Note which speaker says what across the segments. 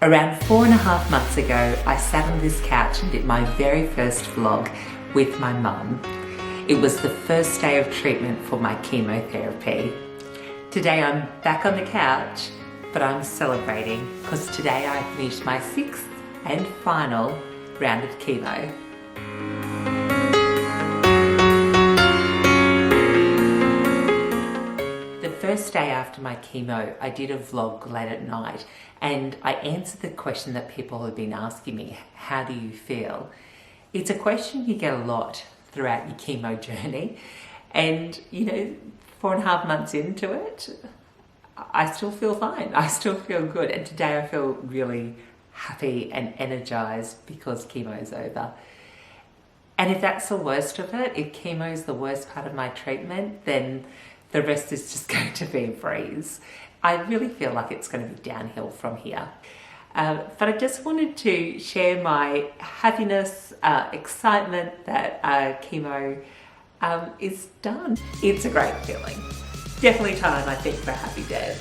Speaker 1: Around 4.5 months ago, I sat on this couch and did my very first vlog with my mum. It was the first day of treatment for my chemotherapy. Today I'm back on the couch, but I'm celebrating because today I finished my 6th and final round of chemo. The first day after my chemo, I did a vlog late at night and I answered the question that people have been asking me, how do you feel? It's a question you get a lot throughout your chemo journey, and 4.5 months into it, I still feel fine. I still feel good, and today I feel really happy and energized because chemo is over. And if that's the worst of it, if chemo is the worst part of my treatment, then the rest is just going to be a breeze. I really feel like it's going to be downhill from here. But I just wanted to share my happiness, excitement that chemo is done. It's a great feeling. Definitely time, I think, for a happy day.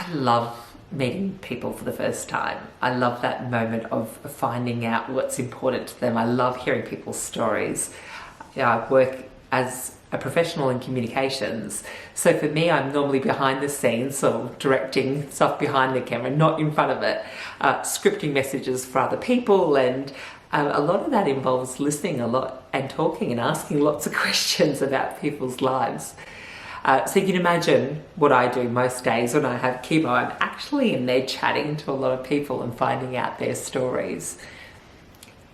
Speaker 1: I love meeting people for the first time. I love that moment of finding out what's important to them. I love hearing people's stories. I work as a professional in communications, so for me I'm normally behind the scenes, so directing stuff behind the camera, not in front of it, scripting messages for other people, and a lot of that involves listening a lot and talking and asking lots of questions about people's lives. So you can imagine what I do most days when I have chemo. I'm actually in there chatting to a lot of people and finding out their stories.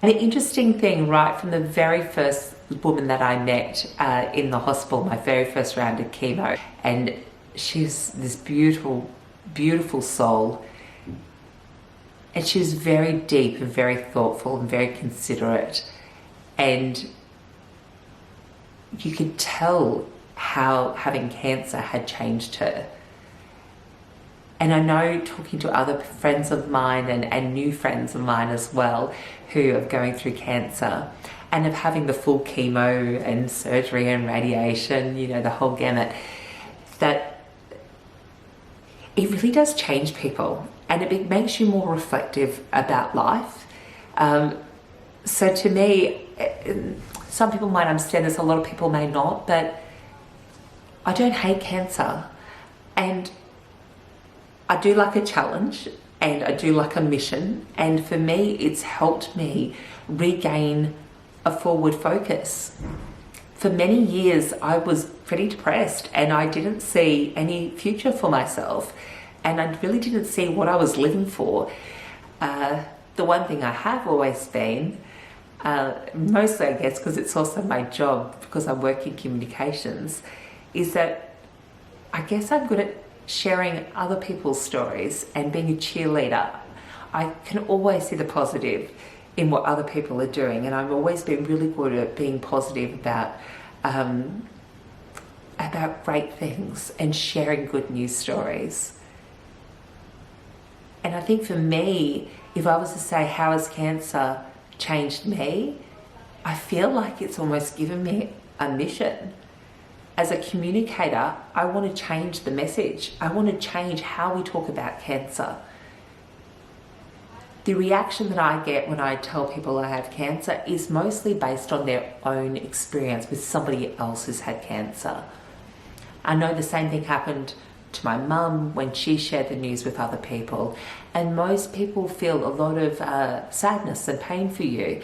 Speaker 1: And the interesting thing, right from the very first woman that I met in the hospital, my very first round of chemo, and she's this beautiful, beautiful soul. And she's very deep and very thoughtful and very considerate. And you could tell how having cancer had changed her. And I know, talking to other friends of mine and new friends of mine as well who are going through cancer and of having the full chemo and surgery and radiation, the whole gamut, that it really does change people, and it makes you more reflective about life. So to me, some people might understand this, a lot of people may not, but I don't hate cancer, and I do like a challenge and I do like a mission, and for me it's helped me regain a forward focus. For many years I was pretty depressed and I didn't see any future for myself, and I really didn't see what I was living for. The one thing I have always been, mostly I guess because it's also my job, because I work in communications, is that I guess I'm good at sharing other people's stories and being a cheerleader. I can always see the positive in what other people are doing, and I've always been really good at being positive about great things and sharing good news stories. And I think for me, if I was to say how has cancer changed me, I feel like it's almost given me a mission. As a communicator, I want to change the message. I want to change how we talk about cancer. The reaction that I get when I tell people I have cancer is mostly based on their own experience with somebody else who's had cancer. I know the same thing happened to my mum when she shared the news with other people, and most people feel a lot of sadness and pain for you,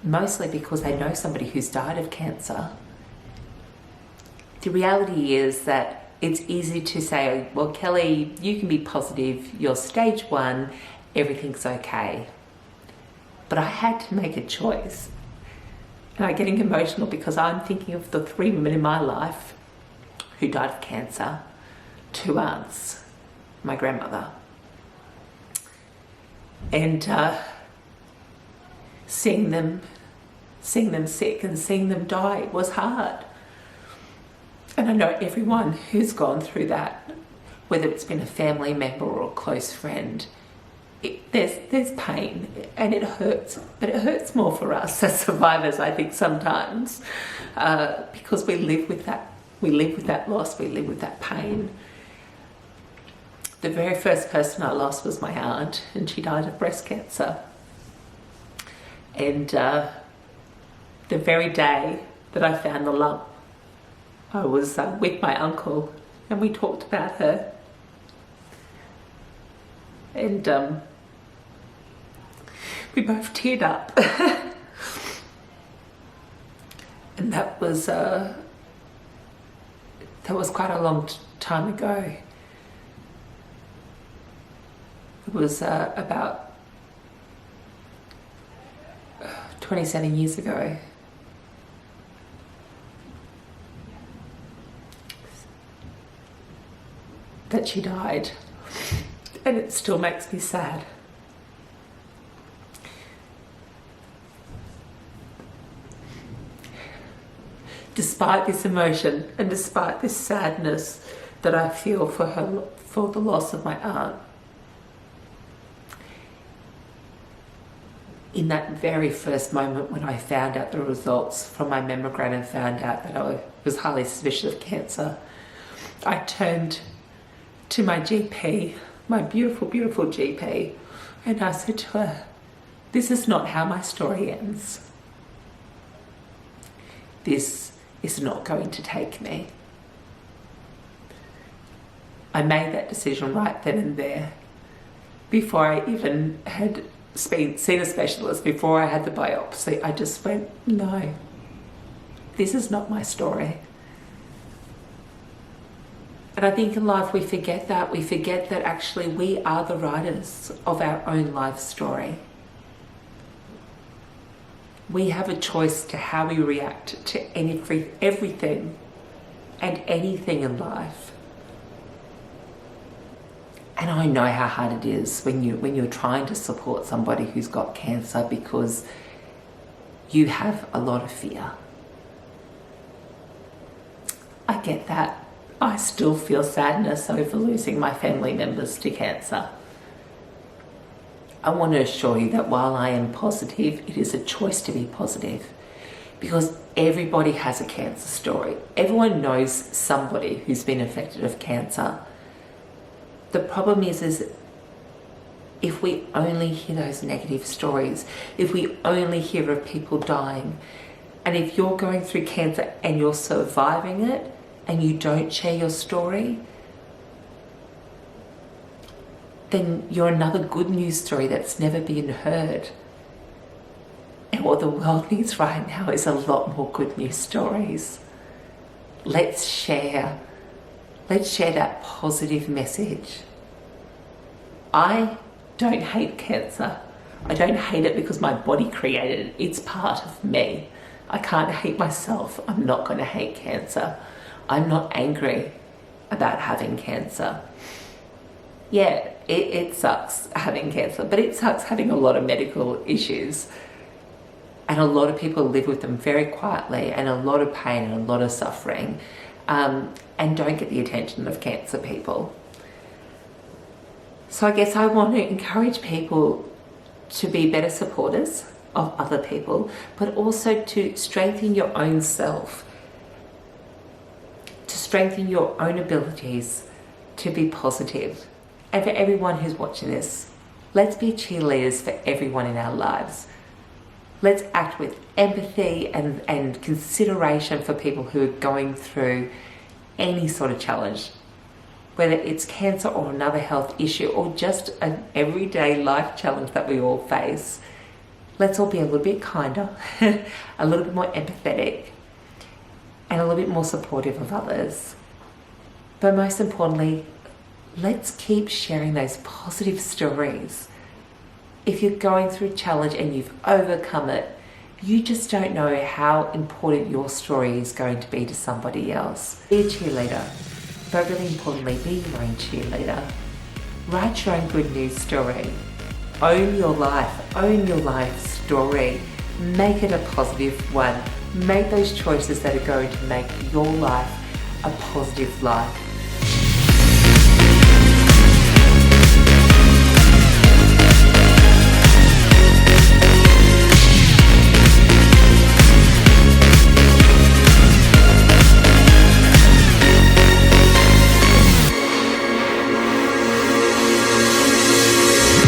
Speaker 1: mostly because they know somebody who's died of cancer. The reality is that it's easy to say, well, Kelly, you can be positive, you're stage 1, everything's okay. But I had to make a choice. And I'm getting emotional because I'm thinking of the 3 women in my life who died of cancer, 2 aunts, my grandmother. And seeing them sick and seeing them die was hard. And I know everyone who's gone through that whether it's been a family member or a close friend, there's pain and it hurts, but it hurts more for us as survivors, I think, sometimes, because we live with that. We live with that loss. We live with that pain. The very first person I lost was my aunt, and she died of breast cancer. And the very day that I found the lump, I was with my uncle, and we talked about her. And we both teared up. And that was quite a long time ago. It was about 27 years ago. That she died, and it still makes me sad. Despite this emotion and despite this sadness that I feel for the loss of my aunt, in that very first moment when I found out the results from my mammogram and found out that I was highly suspicious of cancer, I turned to my GP, my beautiful, beautiful GP, and I said to her, "This is not how my story ends. This is not going to take me." I made that decision right then and there, before I even had seen a specialist, before I had the biopsy. I just went, no, this is not my story. And I think in life we forget that. We forget that actually we are the writers of our own life story. We have a choice to how we react to everything and anything in life. And I know how hard it is when you're trying to support somebody who's got cancer, because you have a lot of fear. I get that. I still feel sadness over losing my family members to cancer. I want to assure you that while I am positive, it is a choice to be positive, because everybody has a cancer story. Everyone knows somebody who's been affected of cancer. The problem is if we only hear those negative stories, if we only hear of people dying, and if you're going through cancer and you're surviving it and you don't share your story, then you're another good news story that's never been heard. And what the world needs right now is a lot more good news stories. Let's share that positive message. I don't hate cancer. I don't hate it because my body created it. It's part of me. I can't hate myself. I'm not going to hate cancer. I'm not angry about having cancer. Yeah, it sucks having cancer, but it sucks having a lot of medical issues. And a lot of people live with them very quietly, and a lot of pain and a lot of suffering, and don't get the attention of cancer people. So I guess I want to encourage people to be better supporters of other people, but also to strengthen your own self, to strengthen your own abilities to be positive. And for everyone who's watching this, let's be cheerleaders for everyone in our lives. Let's act with empathy and consideration for people who are going through any sort of challenge, whether it's cancer or another health issue or just an everyday life challenge that we all face. Let's all be a little bit kinder, a little bit more empathetic, and a little bit more supportive of others. But most importantly, let's keep sharing those positive stories. If you're going through a challenge and you've overcome it, you just don't know how important your story is going to be to somebody else. Be a cheerleader, but really importantly, be your own cheerleader. Write your own good news story. Own your life story. Make it a positive one. Make those choices that are going to make your life a positive life.